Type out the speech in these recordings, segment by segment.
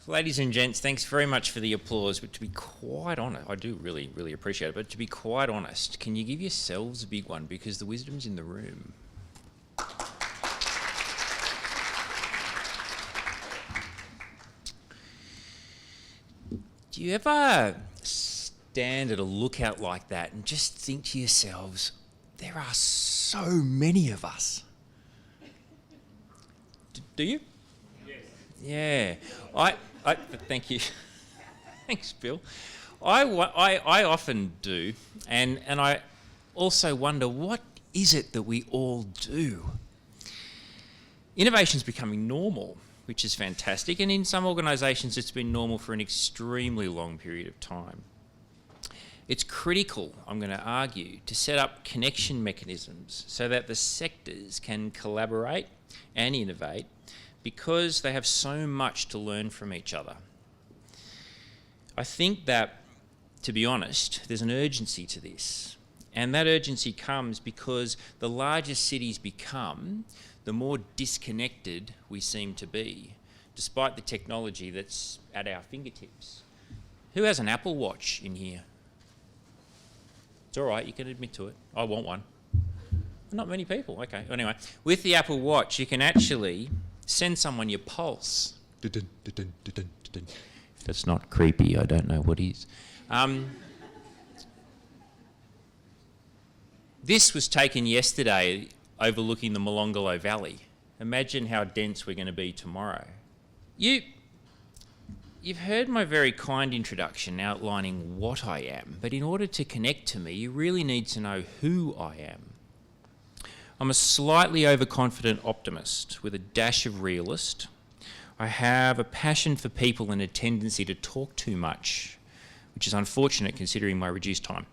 Ladies and gents, thanks very much for the applause, but to be quite honest, I do really, really appreciate it, but to be quite honest, can you give yourselves a big one, because the wisdom's in the room. Do you ever stand at a lookout like that and just think to yourselves, there are so many of us? Do you? Yeah, I thank you. Thanks, Bill. I often do, and I also wonder, what is it that we all do? Innovation's becoming normal, which is fantastic, and in some organisations it's been normal for an extremely long period of time. It's critical, I'm going to argue, to set up connection mechanisms so that the sectors can collaborate and innovate, because they have so much to learn from each other. I think that, to be honest, there's an urgency to this. And that urgency comes because the larger cities become, the more disconnected we seem to be, despite the technology that's at our fingertips. Who has an Apple Watch in here? It's all right, you can admit to it. I want one. Not many people, okay. Anyway, with the Apple Watch, you can actually send someone your pulse. If that's not creepy, I don't know what is. This was taken yesterday overlooking the Molonglo Valley. Imagine how dense we're going to be tomorrow. You've heard my very kind introduction outlining what I am, but in order to connect to me, you really need to know who I am. I'm a slightly overconfident optimist with a dash of realist. I have a passion for people and a tendency to talk too much, which is unfortunate considering my reduced time.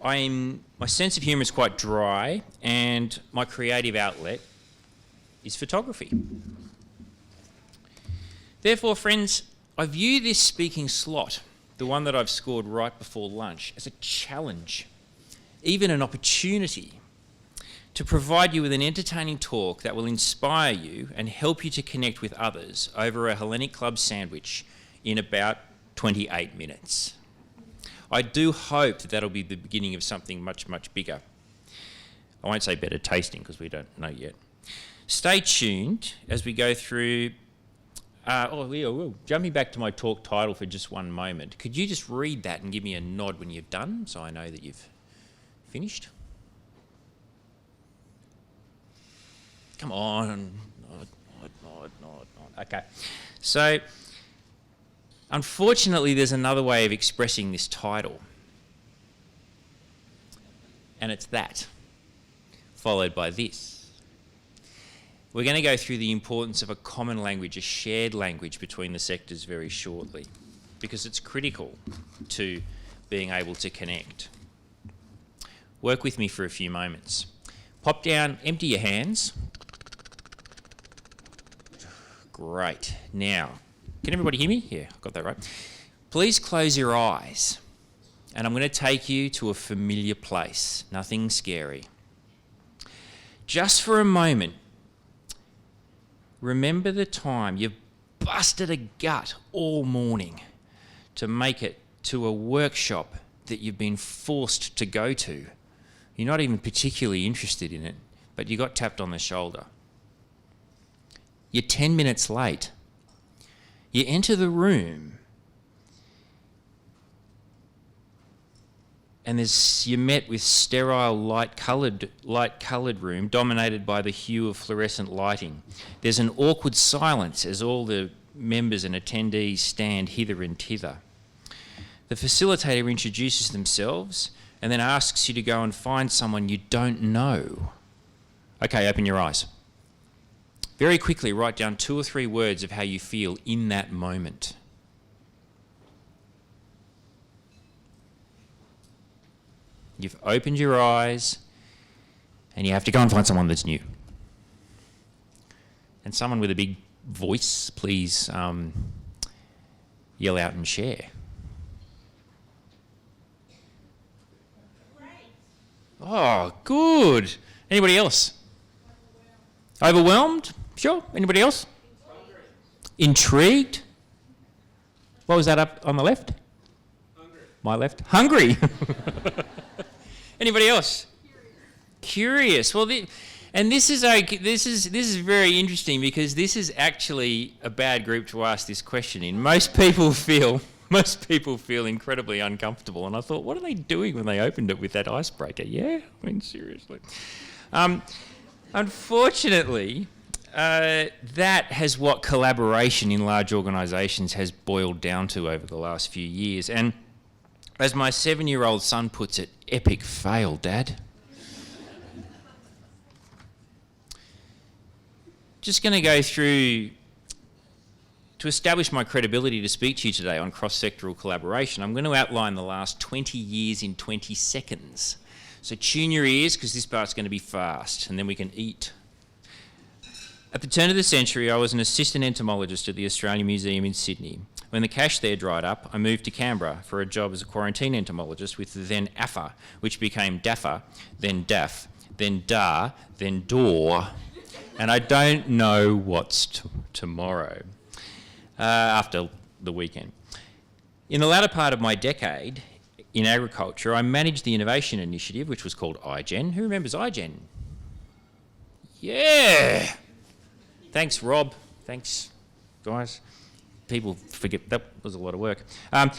My sense of humour is quite dry, and my creative outlet is photography. Therefore, friends, I view this speaking slot, the one that I've scored right before lunch, as a challenge, even an opportunity to provide you with an entertaining talk that will inspire you and help you to connect with others over a Hellenic Club sandwich in about 28 minutes. I do hope that that'll be the beginning of something much, much bigger. I won't say better tasting because we don't know yet. Stay tuned as we go through. Jumping back to my talk title for just one moment. Could you just read that and give me a nod when you've done, so I know that you've finished? Come on, nod. Okay. So, unfortunately, there's another way of expressing this title. And it's that, followed by this. We're going to go through the importance of a common language, a shared language between the sectors very shortly, because it's critical to being able to connect. Work with me for a few moments. Pop down, empty your hands. Great. Now, can everybody hear me? Yeah, I got that right. Please close your eyes, and I'm going to take you to a familiar place, nothing scary. Just for a moment, remember the time you've busted a gut all morning to make it to a workshop that you've been forced to go to. You're not even particularly interested in it, but you got tapped on the shoulder. You're 10 minutes late. You enter the room and you're met with sterile light-coloured room dominated by the hue of fluorescent lighting. There's an awkward silence as all the members and attendees stand hither and thither. The facilitator introduces themselves and then asks you to go and find someone you don't know. Okay, open your eyes. Very quickly write down 2 or 3 words of how you feel in that moment. You've opened your eyes and you have to go and find someone that's new. And someone with a big voice, please yell out and share. Oh, good. Anybody else? Overwhelmed? Sure. Anybody else? Intrigued? What was that up on the left? Hungry. My left? Hungry. Anybody else? Curious. Well, this is very interesting because this is actually a bad group to ask this question in. Most people feel incredibly uncomfortable, and I thought, what are they doing when they opened it with that icebreaker? Yeah, I mean, seriously. Unfortunately, that has what collaboration in large organisations has boiled down to over the last few years. And as my 7-year-old son puts it, epic fail, Dad. Just going to go through, to establish my credibility to speak to you today on cross-sectoral collaboration, I'm going to outline the last 20 years in 20 seconds. So tune your ears because this part's going to be fast and then we can eat. At the turn of the century, I was an assistant entomologist at the Australian Museum in Sydney. When the cash there dried up, I moved to Canberra for a job as a quarantine entomologist with the then AFA, which became DAFA, then DAF, then DA, then DOR. And I don't know what's tomorrow, after the weekend. In the latter part of my decade in agriculture, I managed the innovation initiative, which was called iGen. Who remembers iGen? Yeah! Thanks, Rob. Thanks, guys. People forget, that was a lot of work. I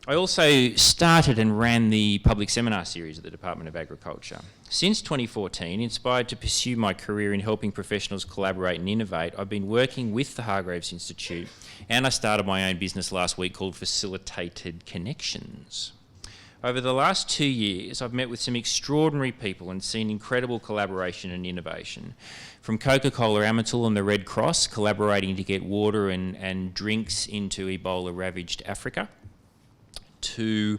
also started and ran the public seminar series at the Department of Agriculture. Since 2014, inspired to pursue my career in helping professionals collaborate and innovate, I've been working with the Hargraves Institute, and I started my own business last week called Facilitated Connections. Over the last 2 years, I've met with some extraordinary people and seen incredible collaboration and innovation. From Coca-Cola Amatil and the Red Cross collaborating to get water and drinks into Ebola-ravaged Africa, to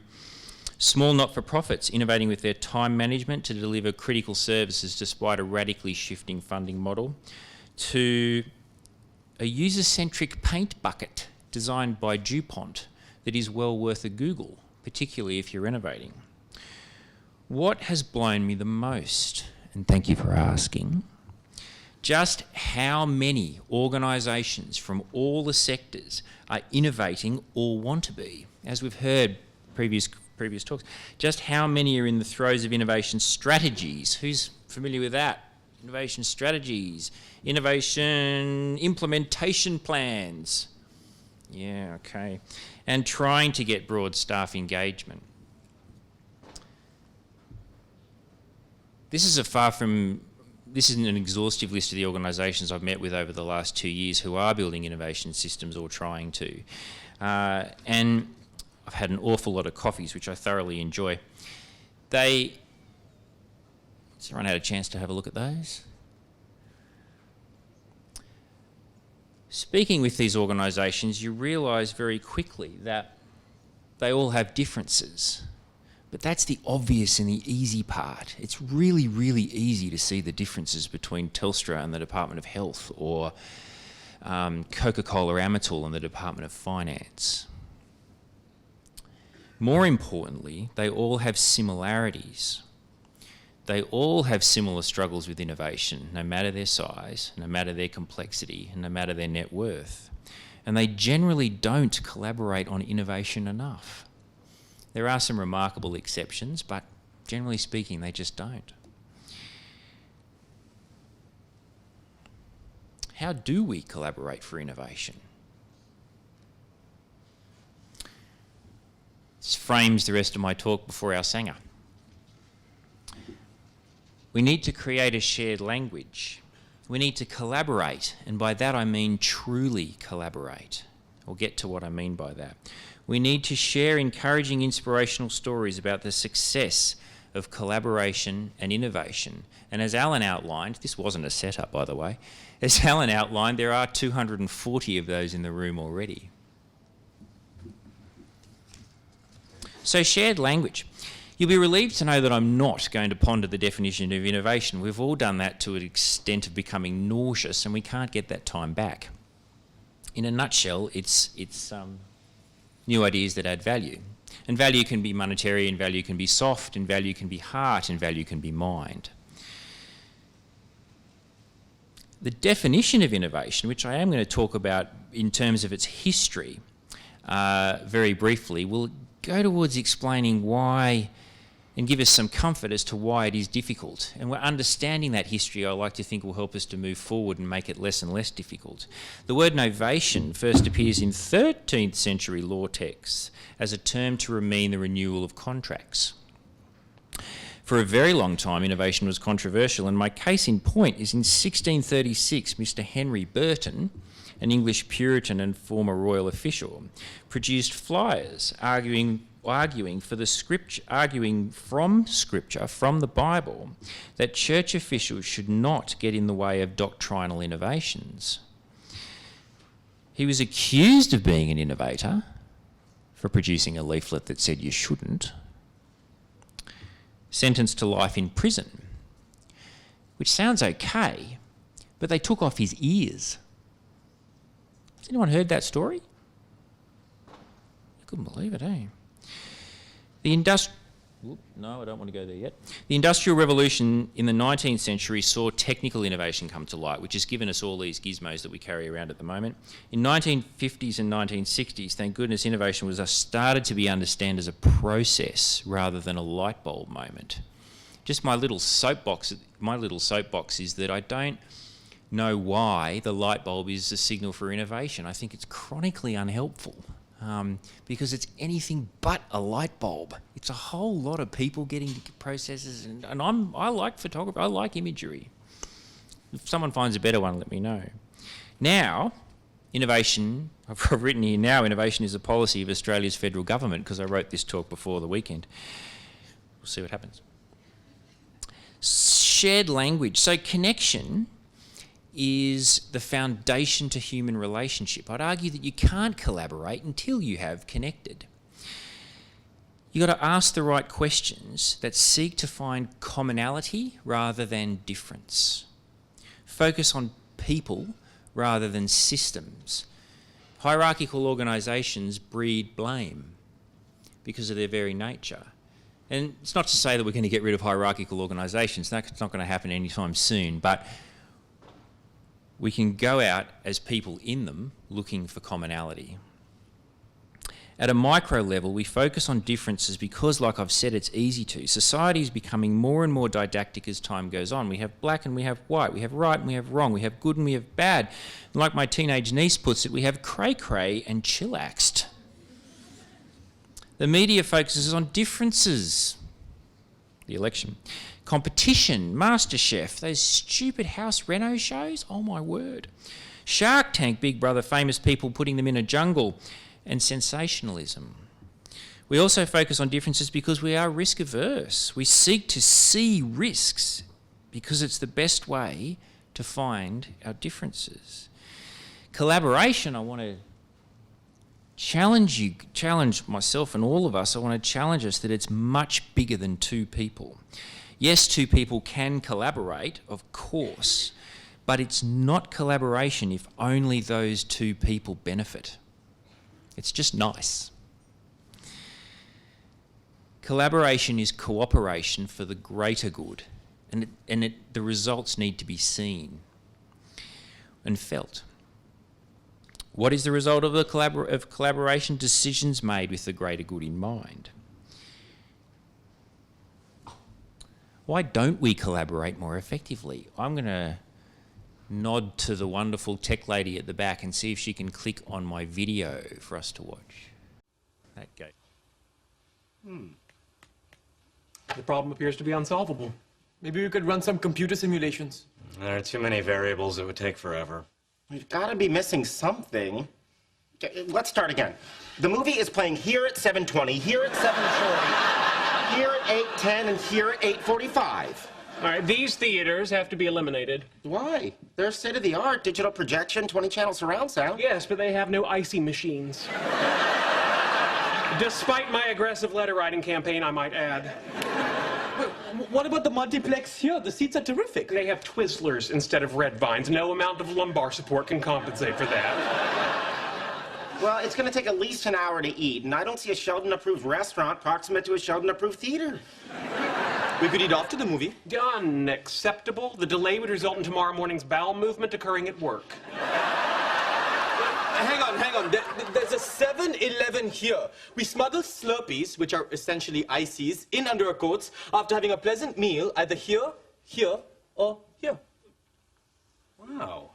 small not-for-profits innovating with their time management to deliver critical services despite a radically shifting funding model, to a user-centric paint bucket designed by DuPont that is well worth a Google, particularly if you're renovating. What has blown me the most, and thank you for asking, just how many organisations from all the sectors are innovating or want to be. As we've heard previous talks, just how many are in the throes of innovation strategies? Who's familiar with that? Innovation strategies, innovation implementation plans. Yeah, okay. And trying to get broad staff engagement. This isn't an exhaustive list of the organisations I've met with over the last 2 years who are building innovation systems or trying to. And I've had an awful lot of coffees, which I thoroughly enjoy. Has everyone had a chance to have a look at those? Speaking with these organisations, you realise very quickly that they all have differences. But that's the obvious and the easy part. It's really, really easy to see the differences between Telstra and the Department of Health, or Coca-Cola Amatil and the Department of Finance. More importantly, they all have similarities. They all have similar struggles with innovation, no matter their size, no matter their complexity, and no matter their net worth. And they generally don't collaborate on innovation enough. There are some remarkable exceptions, but generally speaking, they just don't. How do we collaborate for innovation? This frames the rest of my talk before our sanger. We need to create a shared language. We need to collaborate, and by that I mean truly collaborate. I'll get to what I mean by that. We need to share encouraging, inspirational stories about the success of collaboration and innovation. And as Alan outlined, this wasn't a setup, by the way, as Alan outlined, there are 240 of those in the room already. So shared language. You'll be relieved to know that I'm not going to ponder the definition of innovation. We've all done that to an extent of becoming nauseous, and we can't get that time back. In a nutshell, it's new ideas that add value. And value can be monetary, and value can be soft, and value can be heart, and value can be mind. The definition of innovation, which I am going to talk about in terms of its history very briefly, will go towards explaining why and give us some comfort as to why it is difficult. And we're understanding that history, I like to think, will help us to move forward and make it less and less difficult. The word novation first appears in 13th century law texts as a term to mean the renewal of contracts. For a very long time, innovation was controversial, and my case in point is in 1636, Mr. Henry Burton, an English Puritan and former royal official, produced flyers arguing from Scripture, from the Bible, that church officials should not get in the way of doctrinal innovations. He was accused of being an innovator for producing a leaflet that said you shouldn't, sentenced to life in prison, which sounds okay, but they took off his ears. Has anyone heard that story? I couldn't believe it, eh? No, I don't want to go there yet. The Industrial Revolution in the 19th century saw technical innovation come to light, which has given us all these gizmos that we carry around at the moment. In 1950s and 1960s, thank goodness, innovation was started to be understood as a process rather than a light bulb moment. Just my little soapbox is that I don't know why the light bulb is a signal for innovation. I think it's chronically unhelpful. Because it's anything but a light bulb. It's a whole lot of people getting processes, and I like photography, I like imagery. If someone finds a better one, let me know. Now, innovation, I've written here now, innovation is a policy of Australia's federal government, because I wrote this talk before the weekend. We'll see what happens. Shared language. So connection is the foundation to human relationship. I'd argue that you can't collaborate until you have connected. You've got to ask the right questions that seek to find commonality rather than difference. Focus on people rather than systems. Hierarchical organisations breed blame because of their very nature. And it's not to say that we're going to get rid of hierarchical organisations. That's not going to happen anytime soon, but we can go out as people in them looking for commonality. At a micro level, we focus on differences because, like I've said, it's easy to. Society is becoming more and more didactic as time goes on. We have black and we have white, we have right and we have wrong, we have good and we have bad. And like my teenage niece puts it, we have cray-cray and chillaxed. The media focuses on differences. The election. Competition, MasterChef, those stupid house reno shows, oh my word. Shark Tank, Big Brother, famous people putting them in a jungle, and sensationalism. We also focus on differences because we are risk averse. We seek to see risks because it's the best way to find our differences. Collaboration, I want to challenge myself and all of us, I want to challenge us that it's much bigger than two people. Yes, two people can collaborate, of course, but it's not collaboration if only those two people benefit. It's just nice. Collaboration is cooperation for the greater good, and the results need to be seen and felt. What is the result of collaboration? Decisions made with the greater good in mind. Why don't we collaborate more effectively? I'm going to nod to the wonderful tech lady at the back and see if she can click on my video for us to watch. Okay. The problem appears to be unsolvable. Maybe we could run some computer simulations. There are too many variables. It would take forever. We've got to be missing something. Okay, let's start again. The movie is playing here at 7:20, here at 7:40, here at 8:10, and here at 8:45. All right, these theaters have to be eliminated. Why? They're state-of-the-art, digital projection, 20-channel surround sound. Yes, but they have no icy machines. Despite my aggressive letter writing campaign, I might add. What about the multiplex here? The seats are terrific. They have Twizzlers instead of red vines. No amount of lumbar support can compensate for that. Well, it's going to take at least an hour to eat, and I don't see a Sheldon-approved restaurant proximate to a Sheldon-approved theater. We could eat after the movie. Unacceptable. The delay would result in tomorrow morning's bowel movement occurring at work. Hang on. There's a 7-Eleven here. We smuggle Slurpees, which are essentially ices, in under our coats after having a pleasant meal either here, or here. Wow.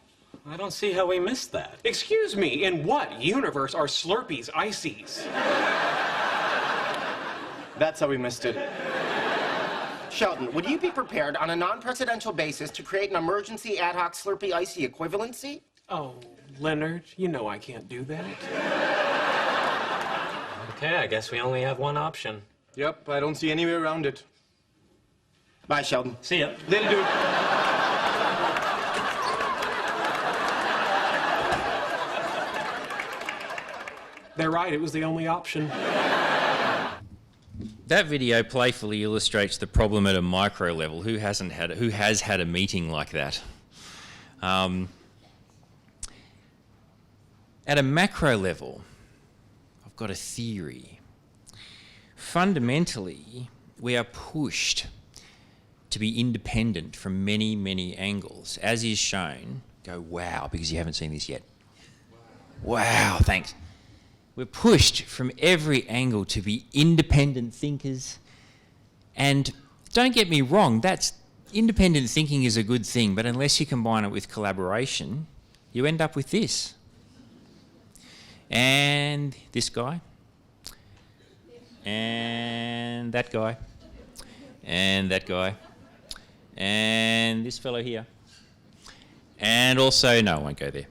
I don't see how we missed that. Excuse me, in what universe are Slurpees ices? That's how we missed it. Sheldon, would you be prepared on a non-presidential basis to create an emergency ad hoc Slurpee icy equivalency? Oh, Leonard, you know I can't do that. Okay, I guess we only have one option. Yep, I don't see any way around it. Bye, Sheldon. See ya. Later, dude. They're right, it was the only option. That video playfully illustrates the problem at a micro level. Who has had a meeting like that? At a macro level, I've got a theory. Fundamentally, we are pushed to be independent from many, many angles, as is shown. Go, wow, because you haven't seen this yet. Wow, thanks. We're pushed from every angle to be independent thinkers. And don't get me wrong, independent thinking is a good thing, but unless you combine it with collaboration, you end up with this. And this guy. And that guy. And that guy. And this fellow here. And also, no, I won't go there.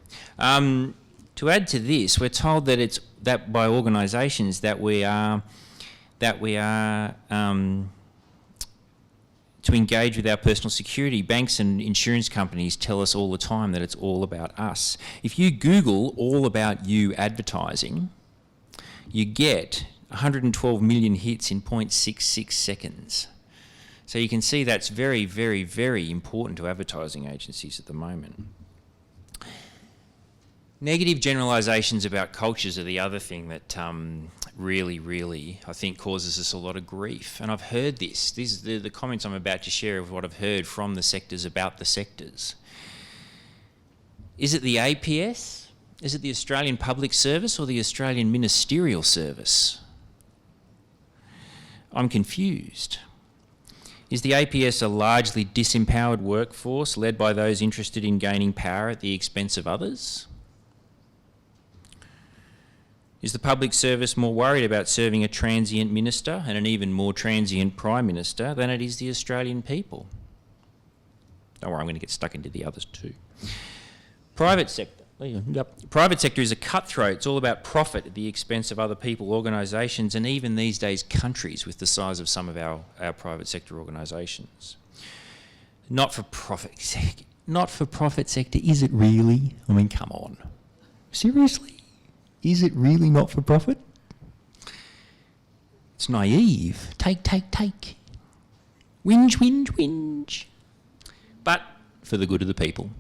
To add to this, we're told that that by organisations that we are to engage with our personal security. Banks and insurance companies tell us all the time that it's all about us. If you Google all about you advertising, you get 112 million hits in 0.66 seconds. So you can see that's very, very, very important to advertising agencies at the moment. Negative generalisations about cultures are the other thing that really, I think causes us a lot of grief. And I've heard this. These are the comments I'm about to share of what I've heard from the sectors about the sectors. Is it the APS? Is it the Australian Public Service or the Australian Ministerial Service? I'm confused. Is the APS a largely disempowered workforce led by those interested in gaining power at the expense of others? Is the public service more worried about serving a transient minister and an even more transient Prime Minister than it is the Australian people? Don't worry, I'm going to get stuck into the others too. Private sector. Private sector is a cutthroat. It's all about profit at the expense of other people, organisations, and even these days countries with the size of some of our private sector organisations. Not-for-profit sector, is it really? I mean, come on. Seriously? Is it really not-for-profit? It's naive. Take. Whinge. But for the good of the people.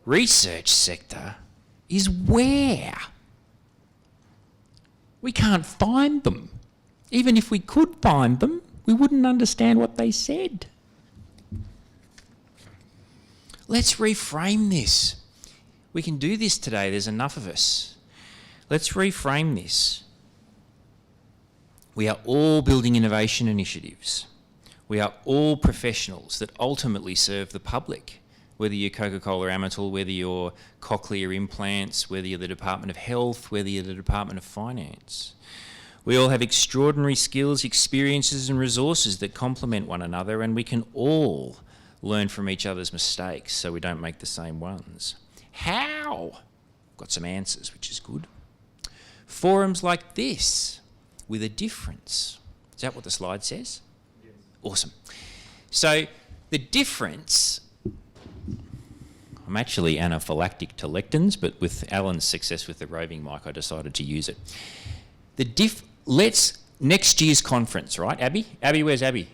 Research sector is where? We can't find them. Even if we could find them, we wouldn't understand what they said. Let's reframe this. We can do this today. There's enough of us. Let's reframe this. We are all building innovation initiatives. We are all professionals that ultimately serve the public, whether you're Coca-Cola Amatil, whether you're Cochlear Implants, whether you're the Department of Health, whether you're the Department of Finance. We all have extraordinary skills, experiences and resources that complement one another, and we can all learn from each other's mistakes so we don't make the same ones. How? Got some answers, which is good. Forums like this, with a difference. Is that what the slide says? Yes. Awesome. So the difference, I'm actually anaphylactic to lectins, but with Alan's success with the roving mic, I decided to use it. Next year's conference, right, Abby? Abby, where's Abby?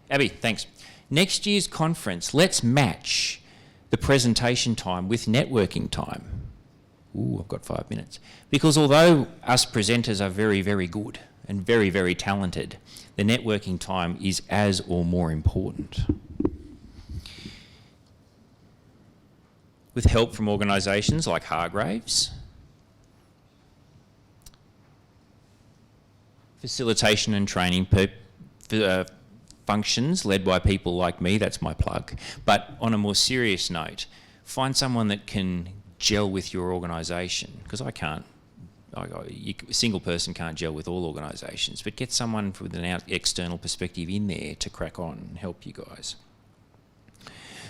Abby, thanks. Next year's conference, let's match the presentation time with networking time. Ooh, I've got 5 minutes. Because although us presenters are very, very good and very, very talented, the networking time is as or more important. With help from organisations like Hargraves, facilitation and training functions led by people like me, that's my plug. But on a more serious note, find someone that can gel with your organisation, because I can't. A single person can't gel with all organisations, but get someone with an external perspective in there to crack on and help you guys.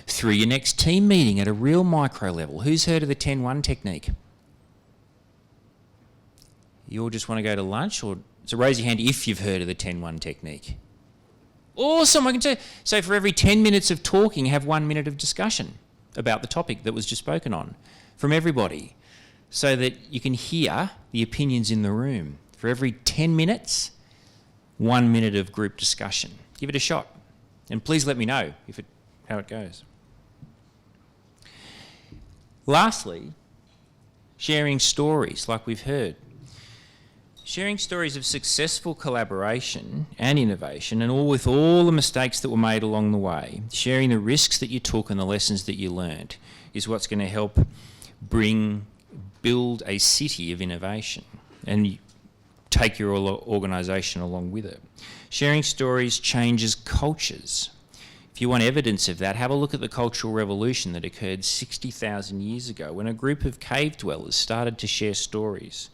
Through your next team meeting at a real micro level, who's heard of the 10-1 technique? You all just want to go to lunch, or so raise your hand if you've heard of the 10-1 technique. Awesome, I can tell you. So for every 10 minutes of talking, have 1 minute of discussion about the topic that was just spoken on from everybody, so that you can hear the opinions in the room. For every 10 minutes, 1 minute of group discussion. Give it a shot. And please let me know how it goes. Lastly, sharing stories, like we've heard. Sharing stories of successful collaboration and innovation, and with all the mistakes that were made along the way. Sharing the risks that you took and the lessons that you learned is what's going to help build a city of innovation and take your organisation along with it. Sharing stories changes cultures. If you want evidence of that, have a look at the Cultural Revolution that occurred 60,000 years ago when a group of cave dwellers started to share stories.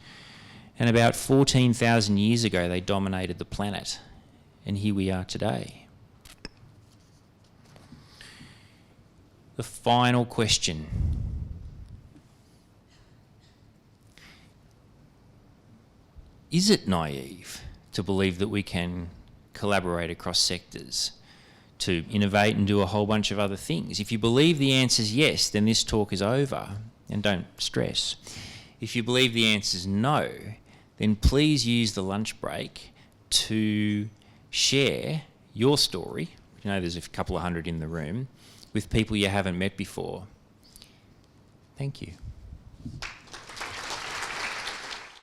And about 14,000 years ago, they dominated the planet. And here we are today. The final question. Is it naive to believe that we can collaborate across sectors to innovate and do a whole bunch of other things? If you believe the answer is yes, then this talk is over, and don't stress. If you believe the answer is no, then please use the lunch break to share your story. You know, there's a couple of hundred in the room, with people you haven't met before. Thank you.